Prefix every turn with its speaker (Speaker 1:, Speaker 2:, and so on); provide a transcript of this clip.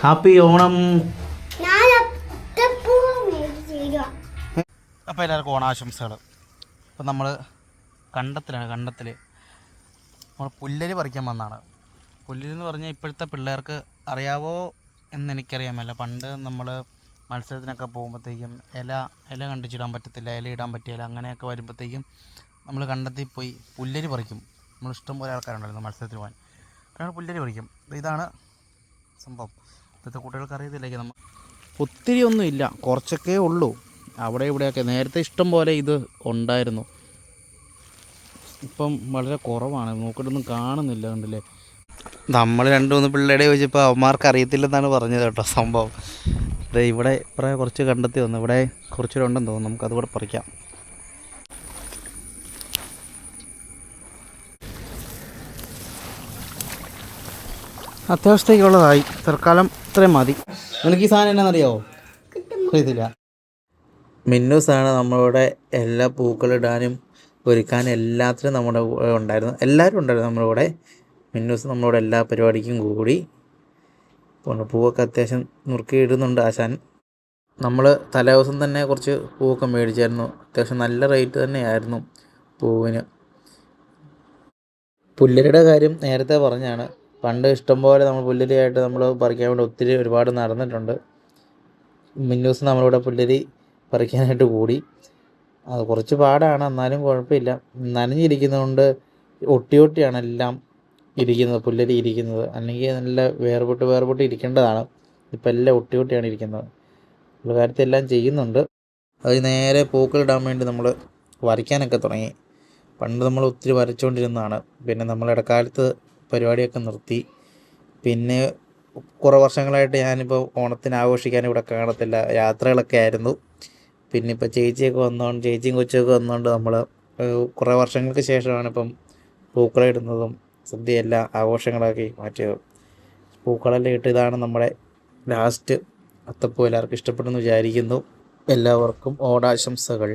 Speaker 1: Happy Onam.
Speaker 2: അപ്പോൾ എല്ലാവർക്കും ഓണാശംസകൾ. ഇപ്പം നമ്മൾ കണ്ടത്തിൽ നമ്മൾ പുല്ലരി പറിക്കാൻ വന്നതാണ്. പുല്ലരി എന്ന് പറഞ്ഞാൽ ഇപ്പോഴത്തെ പിള്ളേർക്ക് അറിയാവോ എന്നെനിക്കറിയാമല്ല. പണ്ട് നമ്മൾ മത്സരത്തിനൊക്കെ പോകുമ്പോഴത്തേക്കും ഇല കണ്ടിച്ചിടാൻ പറ്റത്തില്ല, ഇല ഇടാൻ പറ്റിയില്ല, അങ്ങനെയൊക്കെ വരുമ്പോഴത്തേക്കും നമ്മൾ കണ്ടത്തിൽ പോയി പുല്ലരി പറിക്കും. നമ്മൾ ഇഷ്ടം പോലെ ആൾക്കാരുണ്ടായിരുന്നു മത്സരത്തിന് പോകാൻ. കാരണം പുല്ലരി പറിക്കും. ഇതാണ് സംഭവം. ഇപ്പോഴത്തെ കുട്ടികൾക്ക് അറിയത്തില്ലെങ്കിൽ നമ്മൾ ഒത്തിരി ഒന്നും ഇല്ല, കുറച്ചൊക്കെ ഉള്ളൂ. അവിടെ ഇവിടെയൊക്കെ നേരത്തെ ഇഷ്ടം പോലെ ഇത് ഉണ്ടായിരുന്നു. ഇപ്പം വളരെ കുറവാണ്, നോക്കിയിട്ടൊന്നും കാണുന്നില്ല. കണ്ടില്ലേ, നമ്മൾ 2-3 പിള്ളേരെ ചോദിച്ചപ്പോൾ അവന്മാർക്ക് അറിയത്തില്ലെന്നാണ് പറഞ്ഞത് കേട്ടോ സംഭവം. ഇവിടെ കുറച്ച് കണ്ടെത്തി വന്നു. ഇവിടെ കുറച്ചുകൂടെ ഉണ്ടെന്ന് തോന്നുന്നു, നമുക്കതുകൂടെ പറിക്കാം. അത്യാവശ്യത്തേക്കുള്ളതായി, തൽക്കാലം ഇത്രയും മതി. നിനക്ക് ഈ സാധനം എന്നാണെന്നറിയാമോ? അറിയത്തില്ല. മിന്നൂസാണ് നമ്മളിവിടെ എല്ലാ പൂക്കളിടാനും ഒരുക്കാനും എല്ലാത്തിനും നമ്മുടെ ഉണ്ടായിരുന്നു. എല്ലാവരും ഉണ്ടായിരുന്നു നമ്മുടെ കൂടെ. മിന്നൂസ് നമ്മളോട് എല്ലാ പരിപാടിക്കും കൂടി. പൂവൊക്കെ അത്യാവശ്യം നുറുക്കി ഇടുന്നുണ്ട് ആശാൻ. നമ്മൾ തലേദിവസം തന്നെ കുറച്ച് പൂവൊക്കെ മേടിച്ചായിരുന്നു. അത്യാവശ്യം നല്ല റേറ്റ് തന്നെയായിരുന്നു പൂവിന്. പുല്ലരിയുടെ കാര്യം നേരത്തെ പറഞ്ഞാണ്. പണ്ട് ഇഷ്ടംപോലെ നമ്മൾ പുല്ലരിയായിട്ട് നമ്മൾ പറിക്കാൻ വേണ്ടി ഒരുപാട് നടന്നിട്ടുണ്ട്. മിന്നൂസ് നമ്മളിവിടെ പുല്ലരി പറിക്കാനായിട്ട് കൂടി. അത് കുറച്ച് പാടാണ്, എന്നാലും കുഴപ്പമില്ല. നനഞ്ഞിരിക്കുന്നതുകൊണ്ട് ഒട്ടിയാണ് എല്ലാം ഇരിക്കുന്നത്, പുല്ലരി ഇരിക്കുന്നത്. അല്ലെങ്കിൽ നല്ല വേർപെട്ട് ഇരിക്കേണ്ടതാണ്. ഇപ്പം എല്ലാം ഒട്ടിയാണ് ഇരിക്കുന്നത്. ഉള്ള കാര്യത്തെല്ലാം ചെയ്യുന്നുണ്ട്. അത് നേരെ പൂക്കളിടാൻ വേണ്ടി നമ്മൾ വരയ്ക്കാനൊക്കെ തുടങ്ങി. പണ്ട് നമ്മൾ ഒത്തിരി വരച്ചുകൊണ്ടിരുന്നതാണ്. പിന്നെ നമ്മൾ ഇടക്കാലത്ത് പരിപാടിയൊക്കെ നിർത്തി. പിന്നെ കുറേ വർഷങ്ങളായിട്ട് ഞാനിപ്പോൾ ഓണത്തിന് ആഘോഷിക്കാൻ ഇവിടെ കാണത്തില്ല, യാത്രകളൊക്കെ ആയിരുന്നു. പിന്നെ ഇപ്പോൾ ചേച്ചിയും കൊച്ചൊക്കെ വന്നതുകൊണ്ട് നമ്മൾ കുറേ വർഷങ്ങൾക്ക് ശേഷമാണ് ഇപ്പം പൂക്കളിടുന്നതും സദ്യയെല്ലാം ആഘോഷങ്ങളാക്കി മാറ്റിയത്. പൂക്കളെല്ലാം ഇട്ട് ഇതാണ് നമ്മുടെ ലാസ്റ്റ് അത്തപ്പൂ. എല്ലാവർക്കും ഇഷ്ടപ്പെട്ടെന്ന് വിചാരിക്കുന്നു. എല്ലാവർക്കും ഓണാശംസകൾ.